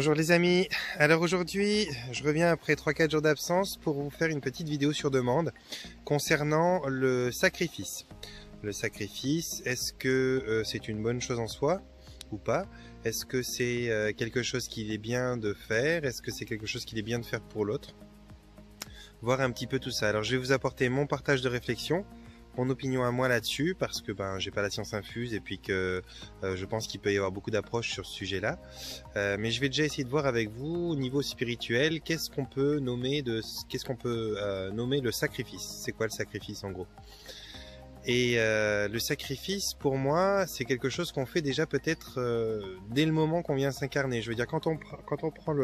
Bonjour les amis, alors aujourd'hui je reviens après 3-4 jours d'absence pour vous faire une petite vidéo sur demande concernant le sacrifice. Le sacrifice, est-ce que c'est une bonne chose en soi ou pas? Est-ce que c'est quelque chose qu'il est bien de faire? Est-ce que c'est quelque chose qu'il est bien de faire pour l'autre? Voir un petit peu tout ça. Alors je vais vous apporter mon partage de réflexion, mon opinion à moi là-dessus, parce que j'ai pas la science infuse et puis que je pense qu'il peut y avoir beaucoup d'approches sur ce sujet-là. Mais je vais déjà essayer de voir avec vous au niveau spirituel, qu'est-ce qu'on peut nommer nommer le sacrifice. C'est quoi le sacrifice en gros? Et le sacrifice, pour moi, c'est quelque chose qu'on fait déjà peut-être dès le moment qu'on vient s'incarner. Je veux dire, quand on prend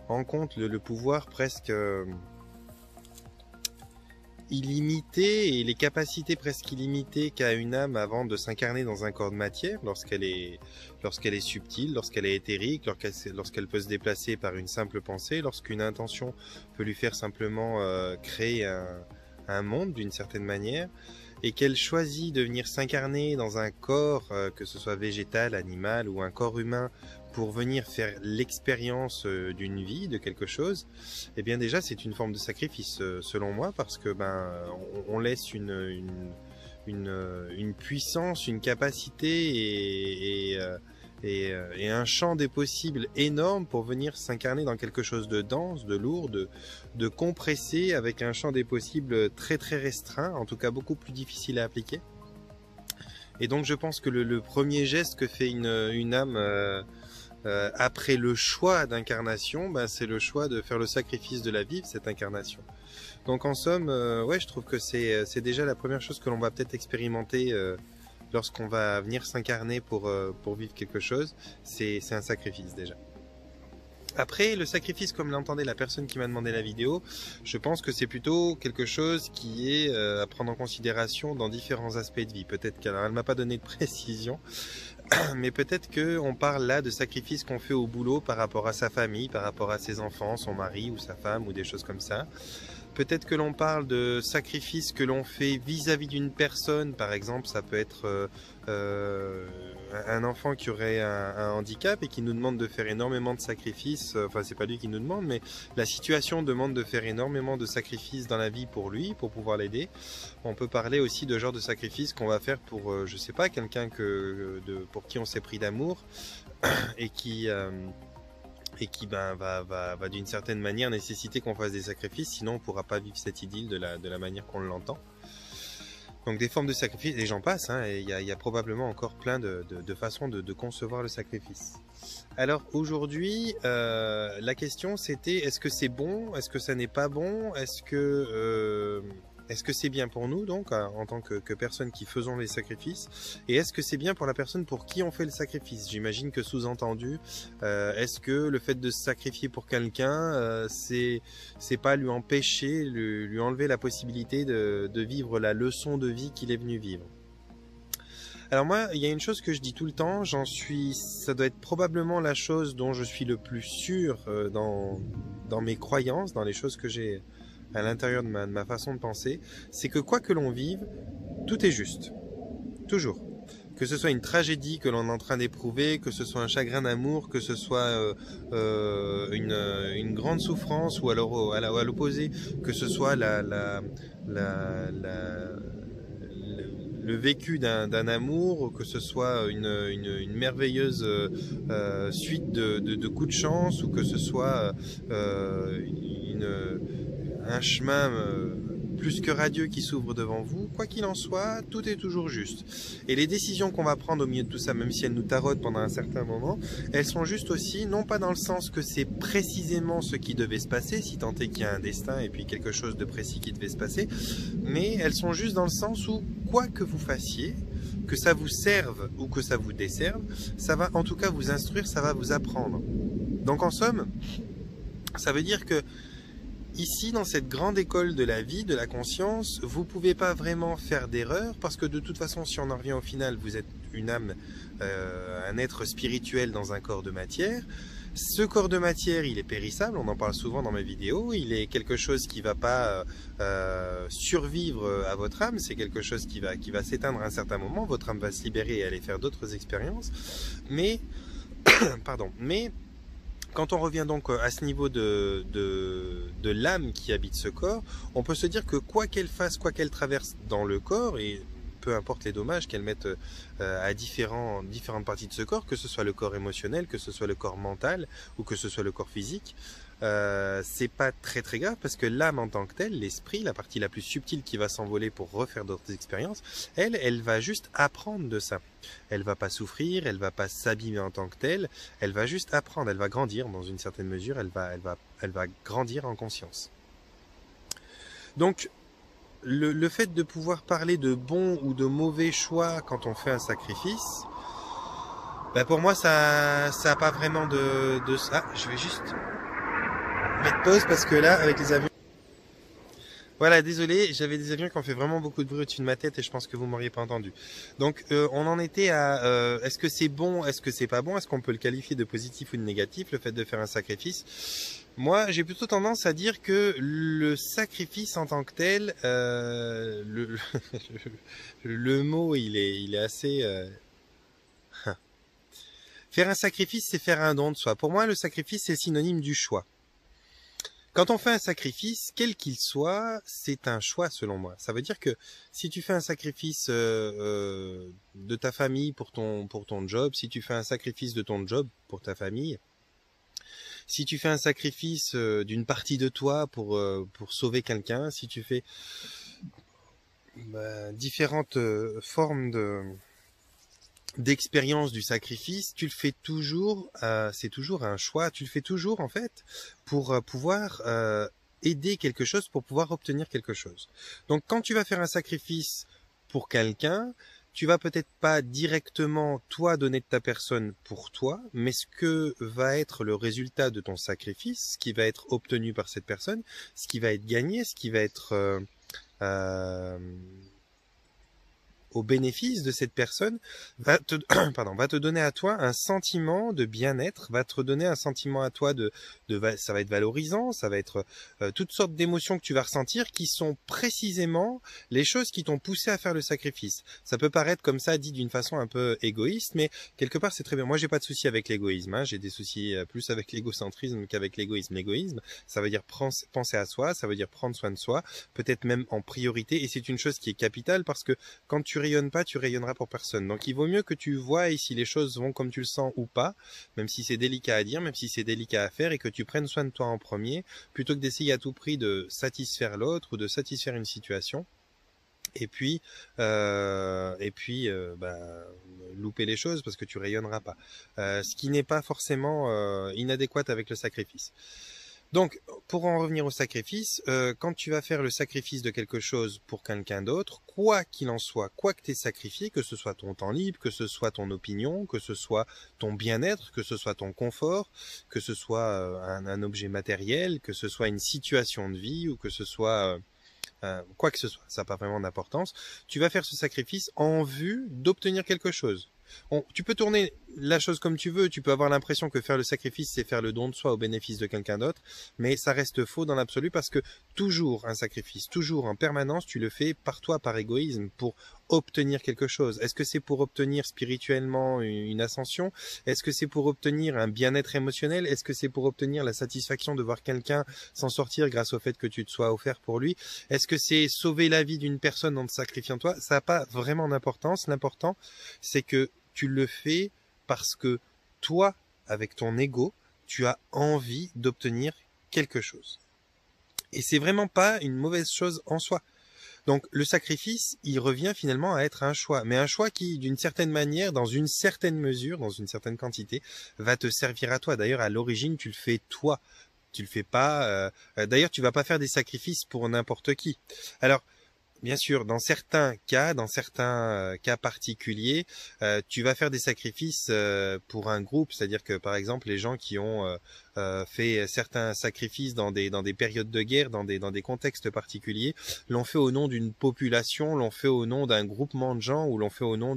en compte le pouvoir presque illimité et les capacités presque illimitées qu'a une âme avant de s'incarner dans un corps de matière, lorsqu'elle est subtile, lorsqu'elle est éthérique, lorsqu'elle peut se déplacer par une simple pensée, lorsqu'une intention peut lui faire simplement créer un monde d'une certaine manière, et qu'elle choisit de venir s'incarner dans un corps, que ce soit végétal, animal ou un corps humain, pour venir faire l'expérience d'une vie, de quelque chose, eh bien déjà c'est une forme de sacrifice selon moi, parce que on laisse une puissance, une capacité et un champ des possibles énorme pour venir s'incarner dans quelque chose de dense, de lourd, de compressé, avec un champ des possibles très très restreint, en tout cas beaucoup plus difficile à appliquer. Et donc je pense que le premier geste que fait une âme après le choix d'incarnation, c'est le choix de faire le sacrifice de la vivre, cette incarnation. Donc en somme, ouais, je trouve que c'est déjà la première chose que l'on va peut-être expérimenter lorsqu'on va venir s'incarner pour vivre quelque chose. C'est un sacrifice déjà. Après, le sacrifice, comme l'entendait la personne qui m'a demandé la vidéo, je pense que c'est plutôt quelque chose qui est à prendre en considération dans différents aspects de vie. Peut-être qu'elle ne m'a pas donné de précision, mais peut-être qu'on parle là de sacrifices qu'on fait au boulot par rapport à sa famille, par rapport à ses enfants, son mari ou sa femme ou des choses comme ça. Peut-être que l'on parle de sacrifices que l'on fait vis-à-vis d'une personne, par exemple, ça peut être un enfant qui aurait un handicap et qui nous demande de faire énormément de sacrifices, enfin c'est pas lui qui nous demande, mais la situation demande de faire énormément de sacrifices dans la vie pour lui, pour pouvoir l'aider. On peut parler aussi de genre de sacrifices qu'on va faire pour, je sais pas, quelqu'un pour qui on s'est pris d'amour et qui va d'une certaine manière nécessiter qu'on fasse des sacrifices, sinon on pourra pas vivre cette idylle de la manière qu'on l'entend. Donc des formes de sacrifice, les gens passent, et il y a probablement encore plein de façons de concevoir le sacrifice. Alors aujourd'hui, la question c'était, est-ce que c'est bon, est-ce que ça n'est pas bon, est-ce que c'est bien pour nous, donc, en tant que personnes qui faisons les sacrifices? Et est-ce que c'est bien pour la personne pour qui on fait le sacrifice? J'imagine que sous-entendu, est-ce que le fait de se sacrifier pour quelqu'un, c'est pas lui empêcher, lui enlever la possibilité de vivre la leçon de vie qu'il est venu vivre? Alors moi, il y a une chose que je dis tout le temps, ça doit être probablement la chose dont je suis le plus sûr dans mes croyances, dans les choses que j'ai à l'intérieur de ma façon de penser, c'est que quoi que l'on vive, tout est juste. Toujours. Que ce soit une tragédie que l'on est en train d'éprouver, que ce soit un chagrin d'amour, que ce soit une grande souffrance, ou alors à l'opposé, que ce soit le vécu d'un amour, que ce soit une merveilleuse suite de coups de chance, ou que ce soit un chemin plus que radieux qui s'ouvre devant vous, quoi qu'il en soit, tout est toujours juste. Et les décisions qu'on va prendre au milieu de tout ça, même si elles nous tarautent pendant un certain moment, elles sont justes aussi, non pas dans le sens que c'est précisément ce qui devait se passer, si tant est qu'il y a un destin et puis quelque chose de précis qui devait se passer, mais elles sont justes dans le sens où, quoi que vous fassiez, que ça vous serve ou que ça vous desserve, ça va en tout cas vous instruire, ça va vous apprendre. Donc en somme, ça veut dire que ici, dans cette grande école de la vie, de la conscience, vous ne pouvez pas vraiment faire d'erreur, parce que de toute façon, si on en revient au final, vous êtes une âme, un être spirituel dans un corps de matière. Ce corps de matière, il est périssable, on en parle souvent dans mes vidéos, il est quelque chose qui ne va pas survivre à votre âme, c'est quelque chose qui va s'éteindre à un certain moment, votre âme va se libérer et aller faire d'autres expériences, mais, pardon, mais Quand on revient donc à ce niveau de l'âme qui habite ce corps, on peut se dire que quoi qu'elle fasse, quoi qu'elle traverse dans le corps, et peu importe les dommages qu'elle mette à différentes parties de ce corps, que ce soit le corps émotionnel, que ce soit le corps mental ou que ce soit le corps physique, c'est pas très très grave parce que l'âme en tant que telle, l'esprit, la partie la plus subtile qui va s'envoler pour refaire d'autres expériences, elle va juste apprendre de ça. Elle va pas souffrir, elle va pas s'abîmer en tant que telle, elle va juste apprendre, elle va grandir dans une certaine mesure, elle va grandir en conscience. Donc, le fait de pouvoir parler de bon ou de mauvais choix quand on fait un sacrifice, bah pour moi ça a pas vraiment de... Ah, je vais juste mettre pause parce que là, avec les avions... Voilà, désolé, j'avais des avions qui ont fait vraiment beaucoup de bruit au-dessus de ma tête et je pense que vous m'auriez pas entendu. Donc, on en était à est-ce que c'est bon, est-ce que c'est pas bon, est-ce qu'on peut le qualifier de positif ou de négatif, le fait de faire un sacrifice. Moi, j'ai plutôt tendance à dire que le sacrifice en tant que tel, le mot, il est assez... Faire un sacrifice, c'est faire un don de soi. Pour moi, le sacrifice, c'est synonyme du choix. Quand on fait un sacrifice, quel qu'il soit, c'est un choix selon moi. Ça veut dire que si tu fais un sacrifice de ta famille pour ton job, si tu fais un sacrifice de ton job pour ta famille, si tu fais un sacrifice d'une partie de toi pour sauver quelqu'un, si tu fais différentes formes d'expérience du sacrifice, tu le fais toujours, c'est toujours un choix, tu le fais toujours en fait pour pouvoir aider quelque chose, pour pouvoir obtenir quelque chose. Donc quand tu vas faire un sacrifice pour quelqu'un, tu vas peut-être pas directement toi donner de ta personne pour toi, mais ce que va être le résultat de ton sacrifice, ce qui va être obtenu par cette personne, ce qui va être gagné, ce qui va être au bénéfice de cette personne, va te donner à toi un sentiment de bien-être, va te donner un sentiment à toi ça va être valorisant, ça va être toutes sortes d'émotions que tu vas ressentir qui sont précisément les choses qui t'ont poussé à faire le sacrifice. Ça peut paraître comme ça dit d'une façon un peu égoïste, mais quelque part c'est très bien. Moi j'ai pas de souci avec l'égoïsme, hein. J'ai des soucis plus avec l'égocentrisme qu'avec l'égoïsme. L'égoïsme, ça veut dire penser à soi, ça veut dire prendre soin de soi, peut-être même en priorité, et c'est une chose qui est capitale parce que quand tu rayonnes pas, tu rayonneras pour personne. Donc il vaut mieux que tu vois si les choses vont comme tu le sens ou pas, même si c'est délicat à dire, même si c'est délicat à faire, et que tu prennes soin de toi en premier, plutôt que d'essayer à tout prix de satisfaire l'autre ou de satisfaire une situation. Et puis louper les choses parce que tu rayonneras pas. Ce qui n'est pas forcément inadéquat avec le sacrifice. Donc, pour en revenir au sacrifice, quand tu vas faire le sacrifice de quelque chose pour quelqu'un d'autre, quoi qu'il en soit, quoi que tu aies sacrifié, que ce soit ton temps libre, que ce soit ton opinion, que ce soit ton bien-être, que ce soit ton confort, que ce soit un objet matériel, que ce soit une situation de vie ou que ce soit quoi que ce soit, ça n'a pas vraiment d'importance, tu vas faire ce sacrifice en vue d'obtenir quelque chose. Tu peux tourner la chose comme tu veux, tu peux avoir l'impression que faire le sacrifice, c'est faire le don de soi au bénéfice de quelqu'un d'autre, mais ça reste faux dans l'absolu parce que toujours un sacrifice, toujours en permanence, tu le fais par toi, par égoïsme, pour obtenir quelque chose. Est-ce que c'est pour obtenir spirituellement une ascension? Est-ce que c'est pour obtenir un bien-être émotionnel? Est-ce que c'est pour obtenir la satisfaction de voir quelqu'un s'en sortir grâce au fait que tu te sois offert pour lui? Est-ce que c'est sauver la vie d'une personne en te sacrifiant toi? Ça n'a pas vraiment d'importance. L'important, c'est que tu le fais parce que toi, avec ton ego, tu as envie d'obtenir quelque chose. Et c'est vraiment pas une mauvaise chose en soi. Donc le sacrifice, il revient finalement à être un choix, mais un choix qui, d'une certaine manière, dans une certaine mesure, dans une certaine quantité, va te servir à toi. D'ailleurs, à l'origine, tu le fais toi. Tu le fais pas. D'ailleurs, tu vas pas faire des sacrifices pour n'importe qui. Alors, bien sûr, dans certains cas particuliers, tu vas faire des sacrifices pour un groupe, c'est-à-dire que par exemple les gens qui ont fait certains sacrifices dans des périodes de guerre, dans des contextes particuliers, l'ont fait au nom d'une population, l'ont fait au nom d'un groupement de gens, ou l'ont fait au nom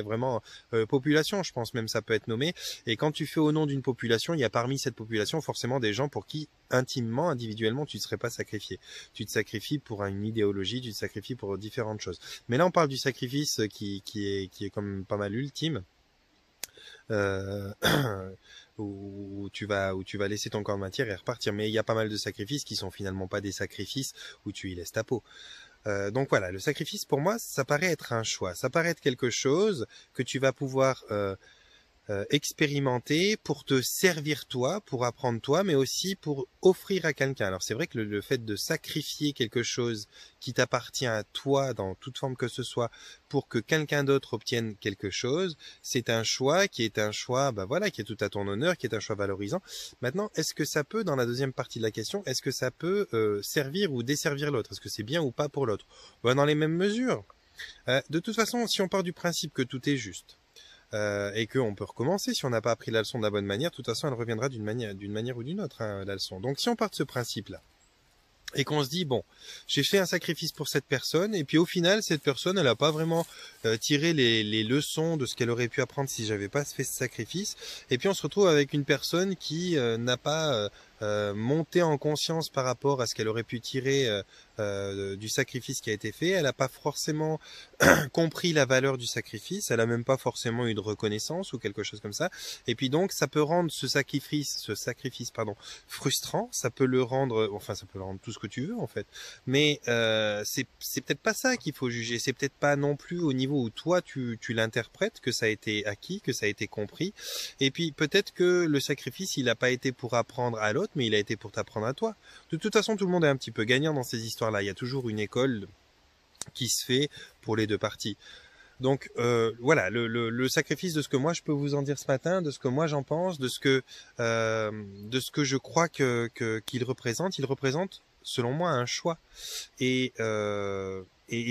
vraiment population, je pense même ça peut être nommé. Et quand tu fais au nom d'une population, il y a parmi cette population forcément des gens pour qui intimement, individuellement, tu ne serais pas sacrifié. Tu te sacrifies pour une idéologie, tu te sacrifies pour différentes choses. Mais là, on parle du sacrifice qui est comme pas mal ultime. où tu vas laisser ton corps de matière et repartir. Mais il y a pas mal de sacrifices qui sont finalement pas des sacrifices où tu y laisses ta peau. Donc voilà, le sacrifice pour moi, ça paraît être un choix, ça paraît être quelque chose que tu vas pouvoir expérimenter pour te servir toi, pour apprendre toi, mais aussi pour offrir à quelqu'un. Alors c'est vrai que le fait de sacrifier quelque chose qui t'appartient à toi dans toute forme que ce soit pour que quelqu'un d'autre obtienne quelque chose, c'est un choix qui est un choix, bah voilà, qui est tout à ton honneur, qui est un choix valorisant. Maintenant, est-ce que ça peut, dans la deuxième partie de la question, est-ce que ça peut servir ou desservir l'autre? Est-ce que c'est bien ou pas pour l'autre? Bah, dans les mêmes mesures. De toute façon, si on part du principe que tout est juste, et qu'on peut recommencer. Si on n'a pas appris la leçon de la bonne manière, de toute façon, elle reviendra d'une manière ou d'une autre, hein, la leçon. Donc, si on part de ce principe-là, et qu'on se dit, bon, j'ai fait un sacrifice pour cette personne, et puis au final, cette personne, elle n'a pas vraiment tiré les leçons de ce qu'elle aurait pu apprendre si j'avais pas fait ce sacrifice, et puis on se retrouve avec une personne qui n'a pas monté en conscience par rapport à ce qu'elle aurait pu tirer du sacrifice qui a été fait. Elle n'a pas forcément compris la valeur du sacrifice, elle n'a même pas forcément eu de reconnaissance ou quelque chose comme ça, et puis donc ça peut rendre ce sacrifice frustrant, ça peut le rendre, enfin ça peut le rendre tout ce que tu veux en fait, mais c'est peut-être pas ça qu'il faut juger, c'est peut-être pas non plus au niveau où toi tu l'interprètes que ça a été acquis, que ça a été compris, et puis peut-être que le sacrifice il n'a pas été pour apprendre à l'autre, mais il a été pour t'apprendre à toi. De toute façon, tout le monde est un petit peu gagnant dans ces histoires-là, il y a toujours une école qui se fait pour les deux parties. Donc voilà, le sacrifice de ce que moi je peux vous en dire ce matin, de ce que moi j'en pense, de ce que je crois qu'il représente, il représente selon moi un choix et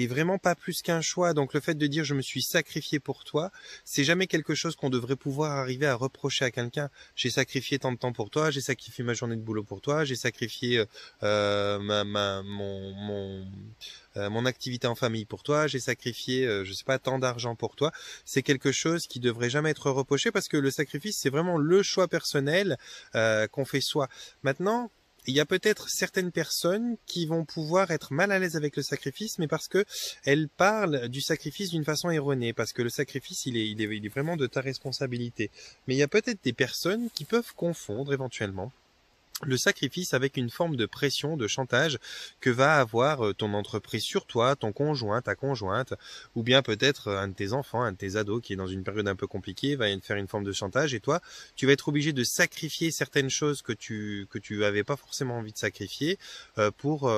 vraiment pas plus qu'un choix. Donc le fait de dire je me suis sacrifié pour toi, c'est jamais quelque chose qu'on devrait pouvoir arriver à reprocher à quelqu'un. J'ai sacrifié tant de temps pour toi, j'ai sacrifié ma journée de boulot pour toi, j'ai sacrifié mon activité en famille pour toi, j'ai sacrifié, je sais pas, tant d'argent pour toi. C'est quelque chose qui devrait jamais être reproché parce que le sacrifice, c'est vraiment le choix personnel qu'on fait soi. Maintenant, il y a peut-être certaines personnes qui vont pouvoir être mal à l'aise avec le sacrifice, mais parce que elles parlent du sacrifice d'une façon erronée, parce que le sacrifice, il est vraiment de ta responsabilité. Mais il y a peut-être des personnes qui peuvent confondre éventuellement le sacrifice avec une forme de pression, de chantage que va avoir ton entreprise sur toi, ton conjoint, ta conjointe, ou bien peut-être un de tes enfants, un de tes ados qui est dans une période un peu compliquée, va faire une forme de chantage et toi, tu vas être obligé de sacrifier certaines choses que tu avais pas forcément envie de sacrifier pour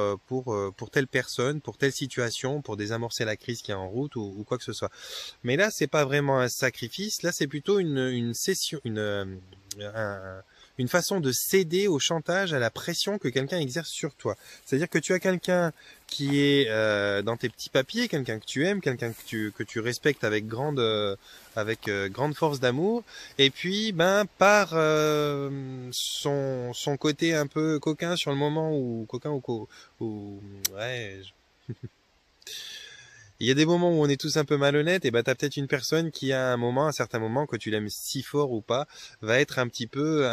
telle personne, pour telle situation, pour désamorcer la crise qui est en route ou quoi que ce soit. Mais là, c'est pas vraiment un sacrifice, là c'est plutôt une session, une façon de céder au chantage, à la pression que quelqu'un exerce sur toi. C'est-à-dire que tu as quelqu'un qui est dans tes petits papiers, quelqu'un que tu aimes, quelqu'un que tu respectes avec grande force d'amour, et puis par son côté un peu coquin sur le moment ou coquin ou ouais. Il y a des moments où on est tous un peu malhonnêtes, et t'as peut-être une personne qui à un certain moment, que tu l'aimes si fort ou pas, va être un petit peu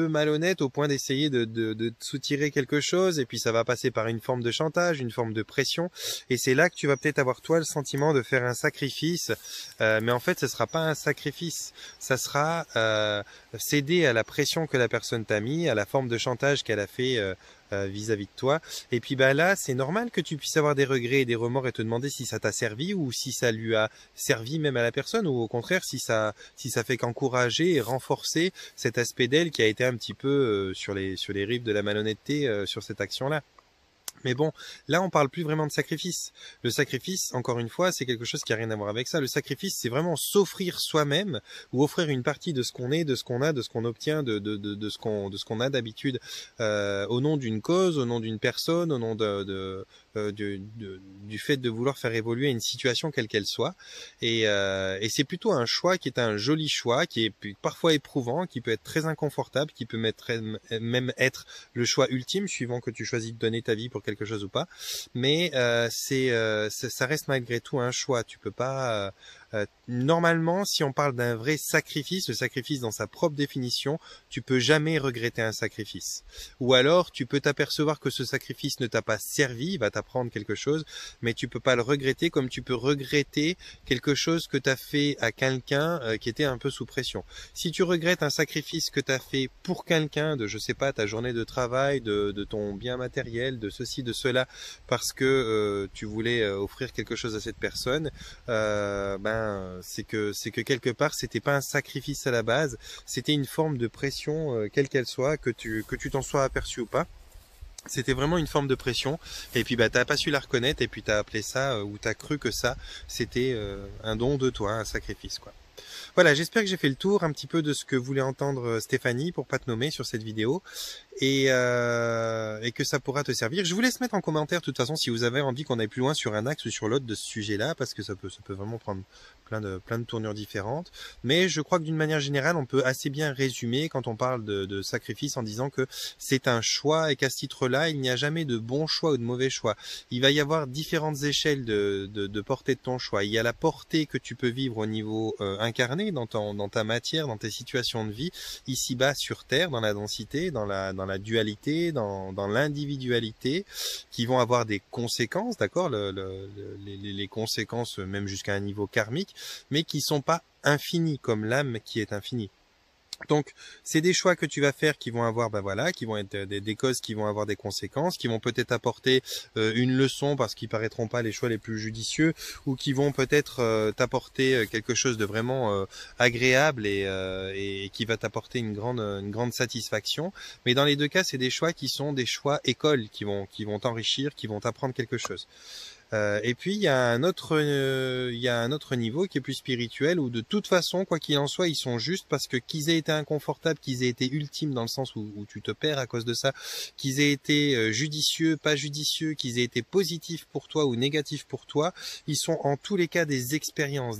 malhonnête au point d'essayer de soutirer quelque chose, et puis ça va passer par une forme de chantage, une forme de pression, et c'est là que tu vas peut-être avoir toi le sentiment de faire un sacrifice, mais en fait ce sera pas un sacrifice, ça sera céder à la pression que la personne t'a mis, à la forme de chantage qu'elle a fait vis-à-vis de toi. Et puis là, c'est normal que tu puisses avoir des regrets et des remords et te demander si ça t'a servi ou si ça lui a servi même à la personne, ou au contraire si ça fait qu'encourager et renforcer cet aspect d'elle qui a été un petit peu sur les rives de la malhonnêteté sur cette action-là. Mais bon, là on parle plus vraiment de sacrifice. Le sacrifice, encore une fois, c'est quelque chose qui a rien à voir avec ça. Le sacrifice, c'est vraiment s'offrir soi-même ou offrir une partie de ce qu'on est, de ce qu'on a, de ce qu'on obtient, de ce qu'on a d'habitude au nom d'une cause, au nom d'une personne, au nom du fait de vouloir faire évoluer une situation quelle qu'elle soit. Et c'est plutôt un choix qui est un joli choix, qui est parfois éprouvant, qui peut être très inconfortable, qui peut même être le choix ultime suivant que tu choisis de donner ta vie pour quelque chose ou pas, mais ça reste malgré tout un choix. Tu peux pas Normalement, si on parle d'un vrai sacrifice, le sacrifice dans sa propre définition, tu peux jamais regretter un sacrifice. Ou alors, tu peux t'apercevoir que ce sacrifice ne t'a pas servi, il va t'apprendre quelque chose, mais tu peux pas le regretter comme tu peux regretter quelque chose que tu as fait à quelqu'un qui était un peu sous pression. Si tu regrettes un sacrifice que tu as fait pour quelqu'un, de je sais pas, ta journée de travail, de ton bien matériel, de ceci, de cela, parce que tu voulais offrir quelque chose à cette personne, c'est que quelque part c'était pas un sacrifice à la base, c'était une forme de pression quelle qu'elle soit, que tu t'en sois aperçu ou pas. C'était vraiment une forme de pression, et puis t'as pas su la reconnaître, et puis t'as appelé ça, ou t'as cru que ça, c'était un don de toi, un sacrifice, quoi. Voilà, j'espère que j'ai fait le tour un petit peu de ce que voulait entendre Stéphanie, pour pas te nommer sur cette vidéo, et que ça pourra te servir. Je vous laisse mettre en commentaire, de toute façon, si vous avez envie qu'on aille plus loin sur un axe ou sur l'autre de ce sujet-là, parce que ça peut vraiment prendre plein de tournures différentes. Mais je crois que d'une manière générale, on peut assez bien résumer quand on parle de sacrifice en disant que c'est un choix et qu'à ce titre-là, il n'y a jamais de bon choix ou de mauvais choix. Il va y avoir différentes échelles de portée de ton choix. Il y a la portée que tu peux vivre au niveau incarné dans ta matière, dans tes situations de vie, ici-bas sur Terre, dans la densité, dans la dualité, dans l'individualité, qui vont avoir des conséquences, d'accord, les conséquences même jusqu'à un niveau karmique, mais qui sont pas infinies comme l'âme qui est infinie. Donc, c'est des choix que tu vas faire qui vont avoir, qui vont être des causes qui vont avoir des conséquences, qui vont peut-être apporter une leçon parce qu'ils paraîtront pas les choix les plus judicieux, ou qui vont peut-être t'apporter quelque chose de vraiment agréable et qui va t'apporter une grande satisfaction. Mais dans les deux cas, c'est des choix qui sont des choix écoles, qui vont t'enrichir, qui vont t'apprendre quelque chose. Et puis il y a un autre niveau qui est plus spirituel, où de toute façon, quoi qu'il en soit, ils sont justes, parce que qu'ils aient été inconfortables, qu'ils aient été ultimes dans le sens où tu te perds à cause de ça, qu'ils aient été judicieux, pas judicieux, qu'ils aient été positifs pour toi ou négatifs pour toi, ils sont en tous les cas des expériences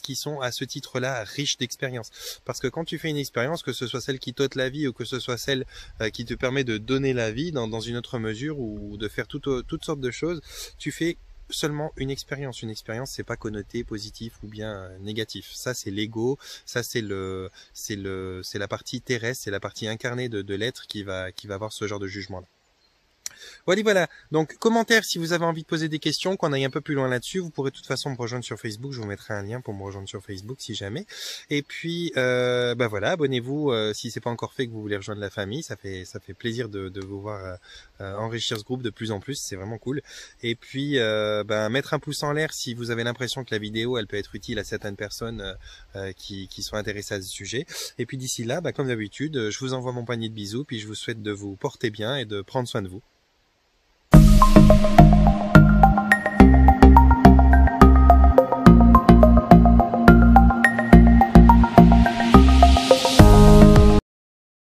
qui sont à ce titre-là riches d'expériences. Parce que quand tu fais une expérience, que ce soit celle qui t'ôte la vie ou que ce soit celle qui te permet de donner la vie dans une autre mesure, ou de faire toutes sortes de choses, tu fais seulement une expérience. Une expérience, c'est pas connoté positif ou bien négatif. Ça, c'est l'ego. Ça, c'est la partie terrestre, c'est la partie incarnée de l'être qui va avoir ce genre de jugement-là. Voilà. Donc, commentaire si vous avez envie de poser des questions, qu'on aille un peu plus loin là-dessus. Vous pourrez de toute façon me rejoindre sur Facebook. Je vous mettrai un lien pour me rejoindre sur Facebook si jamais. Et puis, voilà, abonnez-vous si c'est pas encore fait, que vous voulez rejoindre la famille. Ça fait plaisir de vous voir enrichir ce groupe de plus en plus. C'est vraiment cool. Et puis, mettre un pouce en l'air si vous avez l'impression que la vidéo, elle peut être utile à certaines personnes qui sont intéressées à ce sujet. Et puis d'ici là, comme d'habitude, je vous envoie mon panier de bisous, puis je vous souhaite de vous porter bien et de prendre soin de vous.